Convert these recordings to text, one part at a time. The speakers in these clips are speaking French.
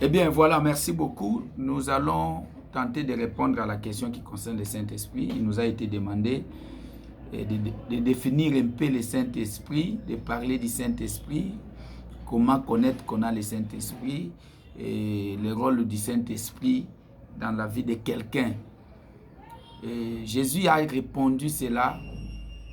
Eh bien, voilà, merci beaucoup. Nous allons tenter de répondre à la question qui concerne le Saint-Esprit. Il nous a été demandé de définir un peu le Saint-Esprit, de parler du Saint-Esprit, comment connaître qu'on a le Saint-Esprit et le rôle du Saint-Esprit dans la vie de quelqu'un. Jésus a répondu cela.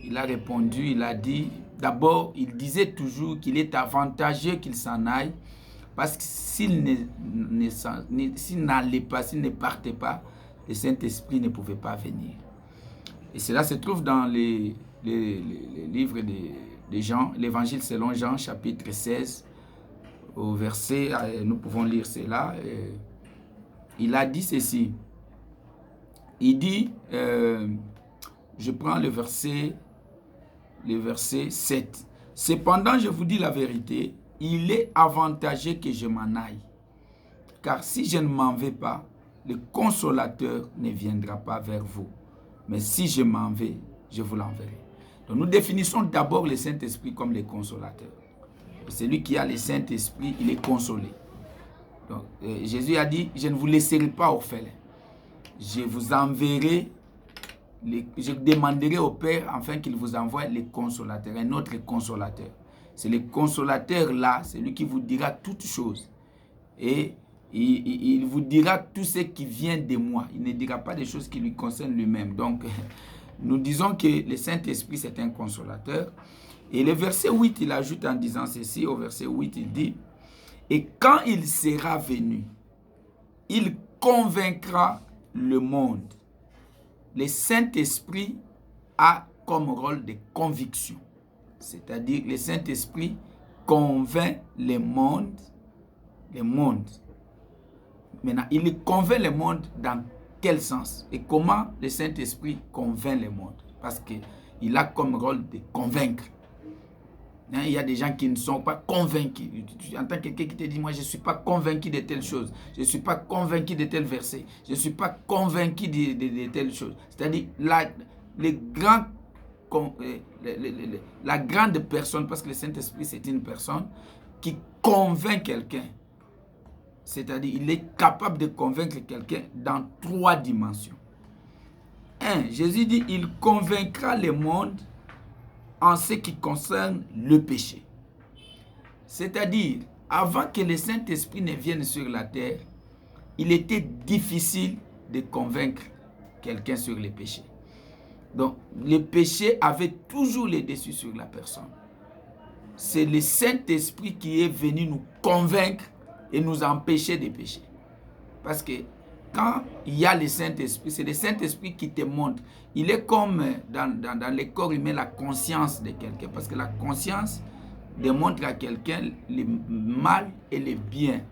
Il a répondu, il a dit, d'abord, il disait toujours qu'il est avantageux qu'il s'en aille, parce que s'il n'allait pas, s'il ne partait pas, le Saint-Esprit ne pouvait pas venir. Et cela se trouve dans les livres de Jean, l'Évangile selon Jean, chapitre 16, au verset, nous pouvons lire cela. Il a dit ceci. Il dit, je prends le verset 7. Cependant, je vous dis la vérité, il est avantageux que je m'en aille. Car si je ne m'en vais pas, le consolateur ne viendra pas vers vous. Mais si je m'en vais, je vous l'enverrai. Donc nous définissons d'abord le Saint-Esprit comme le consolateur. Celui qui a le Saint-Esprit, il est consolé. Donc, Jésus a dit, je ne vous laisserai pas orphelins. Je vous enverrai, je demanderai au Père afin qu'il vous envoie le consolateur, un autre consolateur. C'est le consolateur là, c'est lui qui vous dira toutes choses. Et il vous dira tout ce qui vient de moi. Il ne dira pas des choses qui lui concernent lui-même. Donc, nous disons que le Saint-Esprit, c'est un consolateur. Et le verset 8, il ajoute en disant ceci, au verset 8, il dit, « Et quand il sera venu, il convaincra le monde. » Le Saint-Esprit a comme rôle de conviction. C'est-à-dire, le Saint-Esprit convainc le monde. Maintenant, il convainc le monde dans quel sens? Et comment le Saint-Esprit convainc le monde? Parce qu'il a comme rôle de convaincre. Il y a des gens qui ne sont pas convaincus. Tu entends quelqu'un qui te dit, moi je ne suis pas convaincu de telle chose. Je ne suis pas convaincu de tel verset. Je ne suis pas convaincu de telle chose. C'est-à-dire, la grande personne, parce que le Saint-Esprit c'est une personne qui convainc quelqu'un. C'est-à-dire, il est capable de convaincre quelqu'un dans 3 dimensions. 1. Jésus dit, il convaincra le monde en ce qui concerne le péché. C'est-à-dire, avant que le Saint-Esprit ne vienne sur la terre, il était difficile de convaincre quelqu'un sur le péché. Donc, le péché avait toujours le dessus sur la personne. C'est le Saint-Esprit qui est venu nous convaincre et nous empêcher de pécher. Parce que quand il y a le Saint-Esprit, c'est le Saint-Esprit qui te montre. Il est comme dans le corps humain la conscience de quelqu'un. Parce que la conscience démontre à quelqu'un le mal et le bien.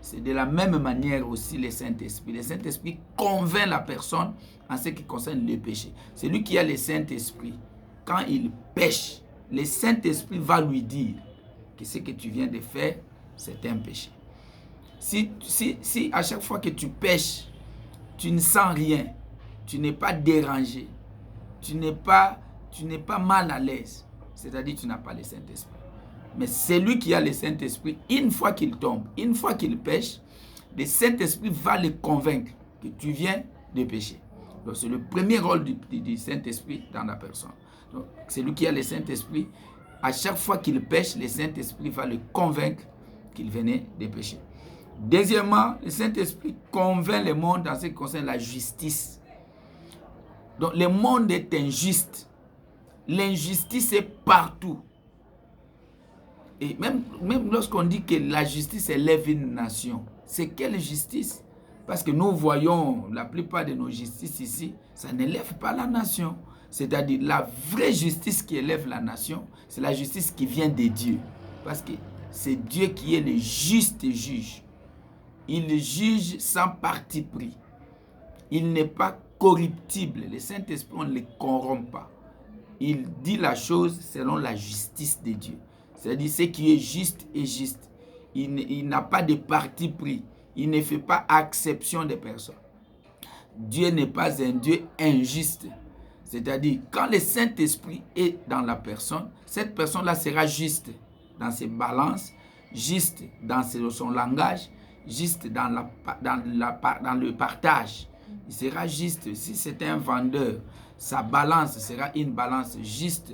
C'est de la même manière aussi le Saint-Esprit. Le Saint-Esprit convainc la personne en ce qui concerne le péché. C'est lui qui a le Saint-Esprit. Quand il pêche, le Saint-Esprit va lui dire que ce que tu viens de faire, c'est un péché. Si à chaque fois que tu pêches, tu ne sens rien, tu n'es pas dérangé, tu n'es pas mal à l'aise, c'est-à-dire que tu n'as pas le Saint-Esprit. Mais celui qui a le Saint-Esprit, une fois qu'il tombe, une fois qu'il pêche, le Saint-Esprit va le convaincre que tu viens de pécher. Donc c'est le premier rôle du Saint-Esprit dans la personne. Donc celui qui a le Saint-Esprit, à chaque fois qu'il pêche, le Saint-Esprit va le convaincre qu'il venait de pécher. Deuxièmement, le Saint-Esprit convainc le monde en ce qui concerne la justice. Donc, le monde est injuste. L'injustice est partout. Et même lorsqu'on dit que la justice élève une nation, c'est quelle justice? Parce que nous voyons la plupart de nos justices ici, ça n'élève pas la nation. C'est-à-dire, la vraie justice qui élève la nation, c'est la justice qui vient de Dieu. Parce que c'est Dieu qui est le juste juge. Il juge sans parti pris. Il n'est pas corruptible. Le Saint-Esprit, on ne le corrompt pas. Il dit la chose selon la justice de Dieu. C'est-à-dire, ce qui est juste est juste. Il n'a pas de parti pris. Il ne fait pas exception de personne. Dieu n'est pas un Dieu injuste. C'est-à-dire, quand le Saint-Esprit est dans la personne, cette personne-là sera juste dans ses balances, juste dans son langage, juste dans le partage. Il sera juste. Si c'est un vendeur, sa balance sera une balance juste.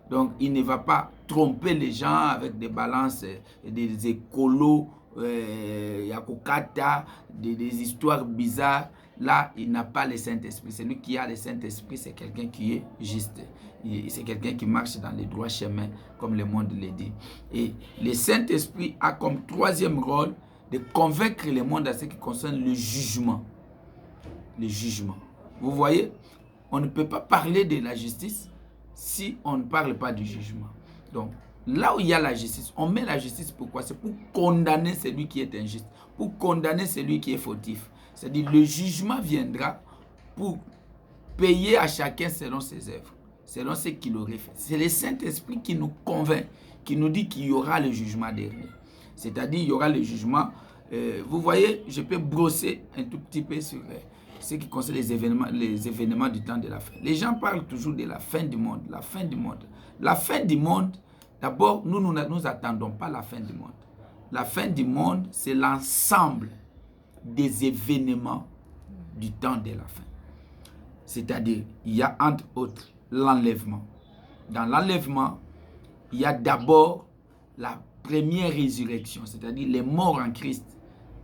Donc, il ne va pas tromper les gens avec des balances, des écolos, Yakokata, des histoires bizarres. Là, il n'a pas le Saint-Esprit. Celui qui a le Saint-Esprit, c'est quelqu'un qui est juste. C'est quelqu'un qui marche dans les droits chemins, comme le monde le dit. Et le Saint-Esprit a comme troisième rôle de convaincre le monde à ce qui concerne le jugement. Le jugement. Vous voyez, on ne peut pas parler de la justice si on ne parle pas du jugement. Donc, là où il y a la justice, on met la justice pourquoi? C'est pour condamner celui qui est injuste, pour condamner celui qui est fautif. C'est-à-dire, le jugement viendra pour payer à chacun selon ses œuvres, selon ce qu'il aurait fait. C'est le Saint-Esprit qui nous convainc, qui nous dit qu'il y aura le jugement dernier. C'est-à-dire, il y aura le jugement. Vous voyez, je peux brosser un tout petit peu sur ce qui concerne les événements du temps de la fin. Les gens parlent toujours de la fin du monde, la fin du monde. La fin du monde, d'abord, nous n'attendons pas la fin du monde. La fin du monde, c'est l'ensemble des événements du temps de la fin. C'est-à-dire, il y a entre autres l'enlèvement. Dans l'enlèvement, il y a d'abord la première résurrection, c'est-à-dire les morts en Christ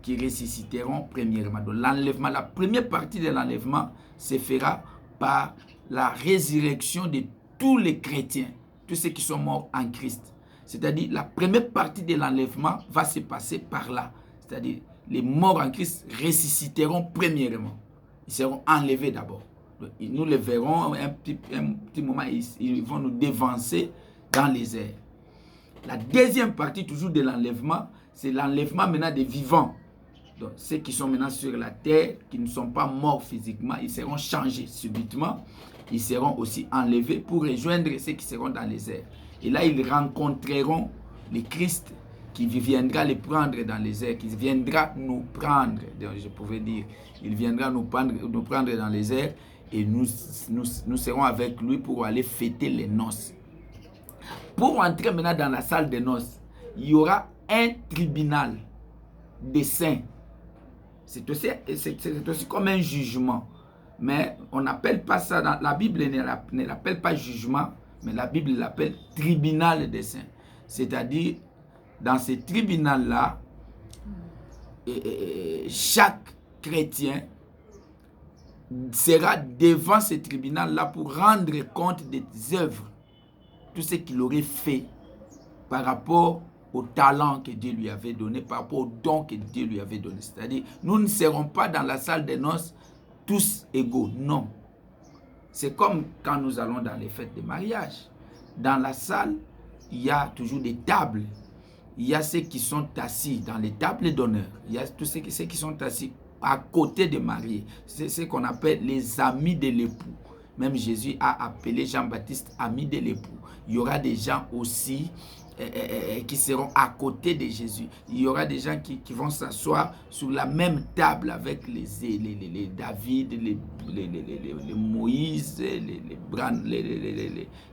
qui ressusciteront premièrement. Donc l'enlèvement, la première partie de l'enlèvement se fera par la résurrection de tous les chrétiens, tous ceux qui sont morts en Christ. C'est-à-dire la première partie de l'enlèvement va se passer par là. C'est-à-dire les morts en Christ ressusciteront premièrement. Ils seront enlevés d'abord. Nous les verrons un petit moment, ils vont nous dévancer dans les airs. La deuxième partie toujours de l'enlèvement, c'est l'enlèvement maintenant des vivants. Donc ceux qui sont maintenant sur la terre, qui ne sont pas morts physiquement, ils seront changés subitement. Ils seront aussi enlevés pour rejoindre ceux qui seront dans les airs. Et là, ils rencontreront le Christ qui viendra les prendre dans les airs, qui viendra nous prendre, je pouvais dire, il viendra nous prendre dans les airs et nous serons avec lui pour aller fêter les noces. Pour entrer maintenant dans la salle des noces, il y aura un tribunal des saints. C'est aussi comme un jugement. Mais on n'appelle pas ça, la Bible ne l'appelle pas jugement, mais la Bible l'appelle tribunal des saints. C'est-à-dire, dans ce tribunal-là, chaque chrétien sera devant ce tribunal-là pour rendre compte des œuvres, tout ce qu'il aurait fait par rapport au talent que Dieu lui avait donné, par rapport au don que Dieu lui avait donné. C'est-à-dire, nous ne serons pas dans la salle des noces tous égaux, non. C'est comme quand nous allons dans les fêtes de mariage. Dans la salle, il y a toujours des tables. Il y a ceux qui sont assis dans les tables d'honneur. Il y a tous ceux qui sont assis à côté des mariés. C'est ce qu'on appelle les amis de l'époux. Même Jésus a appelé Jean-Baptiste ami de l'époux. Il y aura des gens aussi qui seront à côté de Jésus. Il y aura des gens qui vont s'asseoir sur la même table avec les David, les Moïse,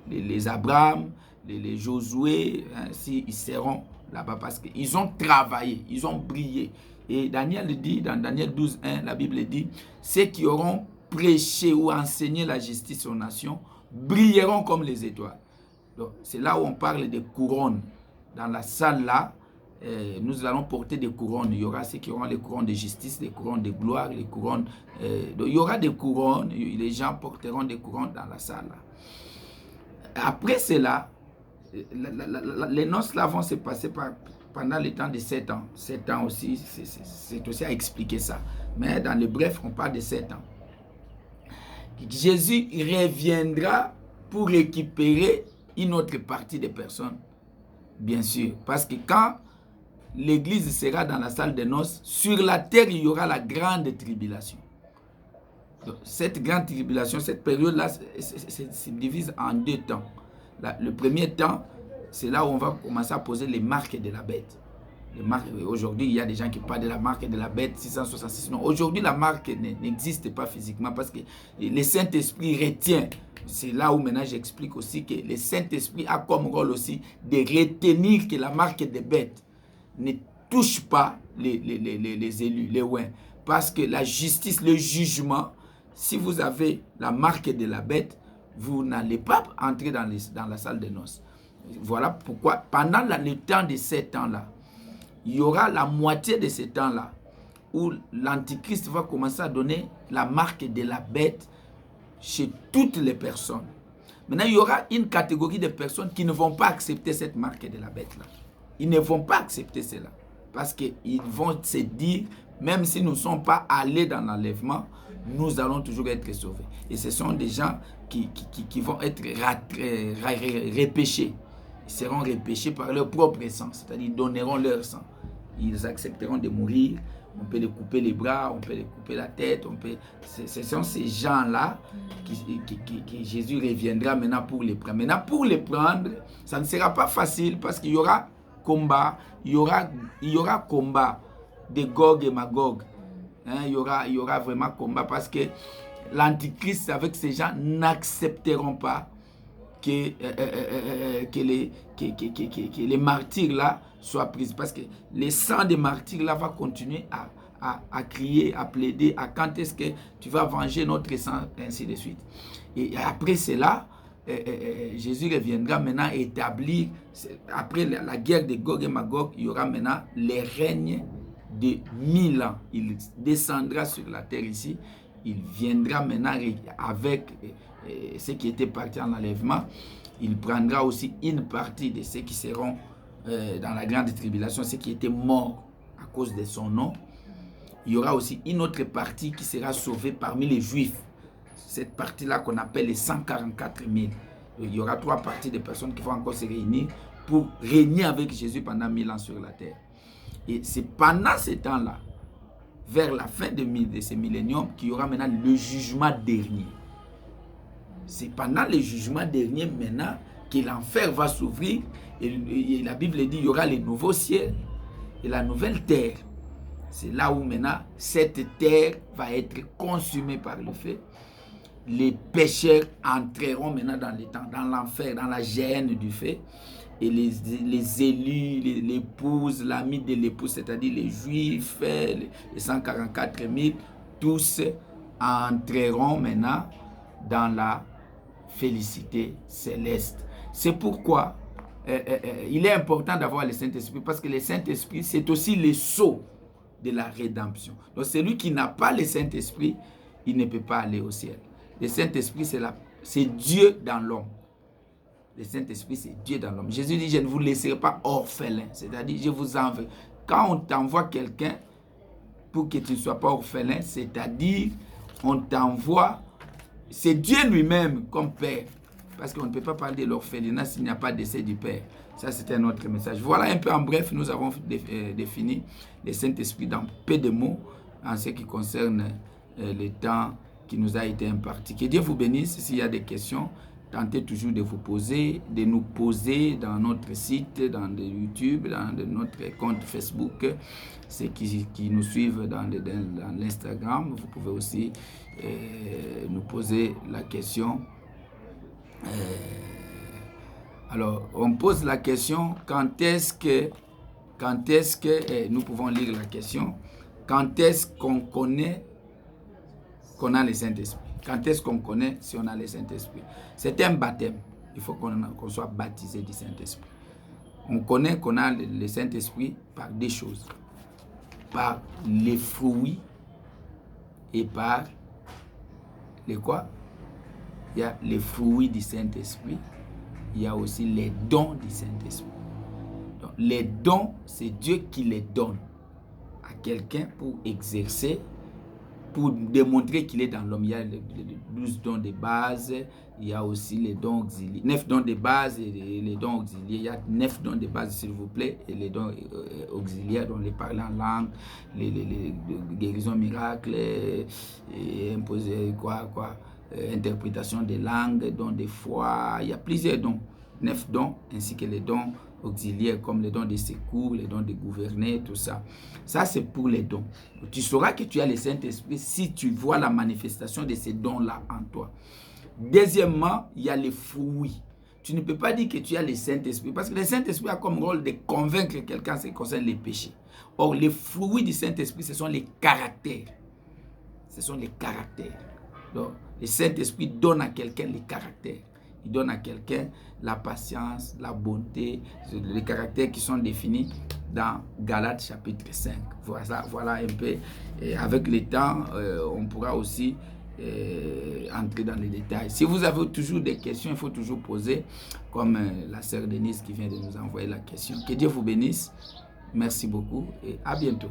les Abraham, les Josué. Ainsi, ils seront là-bas parce qu'ils ont travaillé, ils ont brillé. Et Daniel dit, dans Daniel 12:1, la Bible dit, ceux qui auront prêché ou enseigné la justice aux nations brilleront comme les étoiles. Donc, c'est là où on parle des couronnes. Dans la salle là, nous allons porter des couronnes. Il y aura ceux qui auront les couronnes de justice, les couronnes de gloire, les couronnes. Donc, il y aura des couronnes. Les gens porteront des couronnes dans la salle là. Après cela, les noces là vont se passer pendant le temps de 7 ans. 7 ans aussi, c'est aussi à expliquer ça. Mais dans le bref, on parle de 7 ans. Jésus reviendra pour récupérer une autre partie des personnes, bien sûr. Parce que quand l'église sera dans la salle des noces, sur la terre, il y aura la grande tribulation. Donc, cette grande tribulation, cette période-là, se divise en 2 temps. Le premier temps, c'est là où on va commencer à poser les marques de la bête. Aujourd'hui, il y a des gens qui parlent de la marque de la bête 666. Non, aujourd'hui, la marque n'existe pas physiquement parce que le Saint-Esprit retient. C'est là où maintenant j'explique aussi que le Saint-Esprit a comme rôle aussi de retenir que la marque des bêtes touche pas les élus, les ouins. Parce que la justice, le jugement, si vous avez la marque de la bête, vous n'allez pas entrer dans la salle de noces. Voilà pourquoi, pendant le temps de ces temps-là, il y aura la moitié de ces temps-là où l'Antichrist va commencer à donner la marque de la bête chez toutes les personnes. Maintenant, il y aura une catégorie de personnes qui ne vont pas accepter cette marque de la bête-là. Ils ne vont pas accepter cela. Parce qu'ils vont se dire, même si nous ne sommes pas allés dans l'enlèvement, nous allons toujours être sauvés. Et ce sont des gens qui vont être repêchés. Ils seront repêchés par leur propre sang, c'est-à-dire ils donneront leur sang. Ils accepteront de mourir. On peut les couper les bras, on peut les couper la tête. Ce sont ces gens-là que Jésus reviendra maintenant pour les prendre. Maintenant, pour les prendre, ça ne sera pas facile parce qu'il y aura combat. Il y aura combat de Gog et Magog. Hein, il y aura vraiment combat parce que l'Antichrist avec ces gens n'accepteront pas que les martyrs là soient pris. Parce que le sang des martyrs là va continuer à crier, à plaider, à quand est-ce que tu vas venger notre sang, ainsi de suite. Et après cela, Jésus reviendra maintenant établir, après la guerre de Gog et Magog, il y aura maintenant les règnes de 1000 ans. Il descendra sur la terre ici. Il viendra maintenant avec ceux qui étaient partis en enlèvement. Il prendra aussi une partie de ceux qui seront dans la grande tribulation, ceux qui étaient morts à cause de son nom. Il y aura aussi une autre partie qui sera sauvée parmi les Juifs. Cette partie-là qu'on appelle les 144 000. Il y aura 3 parties de personnes qui vont encore se réunir pour régner avec Jésus pendant 1000 ans sur la terre. Et c'est pendant ce temps-là, vers la fin de ce millénium, qu'il y aura maintenant le jugement dernier. C'est pendant le jugement dernier maintenant que l'enfer va s'ouvrir. Et la Bible dit qu'il y aura le nouveau ciel et la nouvelle terre. C'est là où maintenant cette terre va être consumée par le feu. Les pécheurs entreront maintenant dans les temps, dans l'enfer, dans la géhenne du feu. Et les élus, l'épouse, l'ami de l'épouse, c'est-à-dire les Juifs, les 144 000, tous entreront maintenant dans la félicité céleste. C'est pourquoi il est important d'avoir le Saint-Esprit, parce que le Saint-Esprit, c'est aussi le sceau de la rédemption. Donc celui qui n'a pas le Saint-Esprit, il ne peut pas aller au ciel. Le Saint-Esprit, c'est Dieu dans l'homme. Le Saint-Esprit, c'est Dieu dans l'homme. Jésus dit, je ne vous laisserai pas orphelin. C'est-à-dire, je vous envoie. Quand on t'envoie quelqu'un pour que tu ne sois pas orphelin, c'est-à-dire, on t'envoie, c'est Dieu lui-même comme Père. Parce qu'on ne peut pas parler de l'orphelinat s'il n'y a pas d'essai du Père. Ça, c'est un autre message. Voilà un peu en bref, nous avons défini le Saint-Esprit dans peu de mots en ce qui concerne le temps qui nous a été imparti. Que Dieu vous bénisse. S'il y a des questions, tentez toujours de vous poser, de nous poser dans notre site, dans YouTube, dans notre compte Facebook. Ceux qui nous suivent dans l'Instagram, vous pouvez aussi nous poser la question. Alors, on pose la question, quand est-ce que nous pouvons lire la question, quand est-ce qu'on connaît qu'on a le Saint-Esprit? Quand est-ce qu'on connaît si on a le Saint-Esprit? C'est un baptême. Il faut qu'on soit baptisé du Saint-Esprit. On connaît qu'on a le Saint-Esprit par deux choses. Par les fruits et par les quoi? Il y a les fruits du Saint-Esprit. Il y a aussi les dons du Saint-Esprit. Donc, les dons, c'est Dieu qui les donne à quelqu'un pour exercer, pour démontrer qu'il est dans l'homme. Il y a les 12 dons de base, il y a aussi les dons auxiliaires. 9 dons de base et les dons auxiliaires. Il y a 9 dons de base, s'il vous plaît, et les dons auxiliaires, dont les parler en langue, les guérisons miracles, et imposer interprétation des langues, dons de foi. Il y a plusieurs dons. 9 dons, ainsi que les dons auxiliaires comme les dons de secours, les dons de gouverner, tout ça. Ça, c'est pour les dons. Tu sauras que tu as le Saint-Esprit si tu vois la manifestation de ces dons-là en toi. Deuxièmement, il y a les fruits. tu ne peux pas dire que tu as le Saint-Esprit, parce que le Saint-Esprit a comme rôle de convaincre quelqu'un en ce qui concerne les péchés. Or, les fruits du Saint-Esprit, ce sont les caractères. Ce sont les caractères. Donc, le Saint-Esprit donne à quelqu'un les caractères. Il donne à quelqu'un la patience, la bonté, les caractères qui sont définis dans Galates chapitre 5. Voilà un peu. Et avec le temps, on pourra aussi entrer dans les détails. Si vous avez toujours des questions, il faut toujours poser, comme la sœur Denise qui vient de nous envoyer la question. Que Dieu vous bénisse. Merci beaucoup et à bientôt.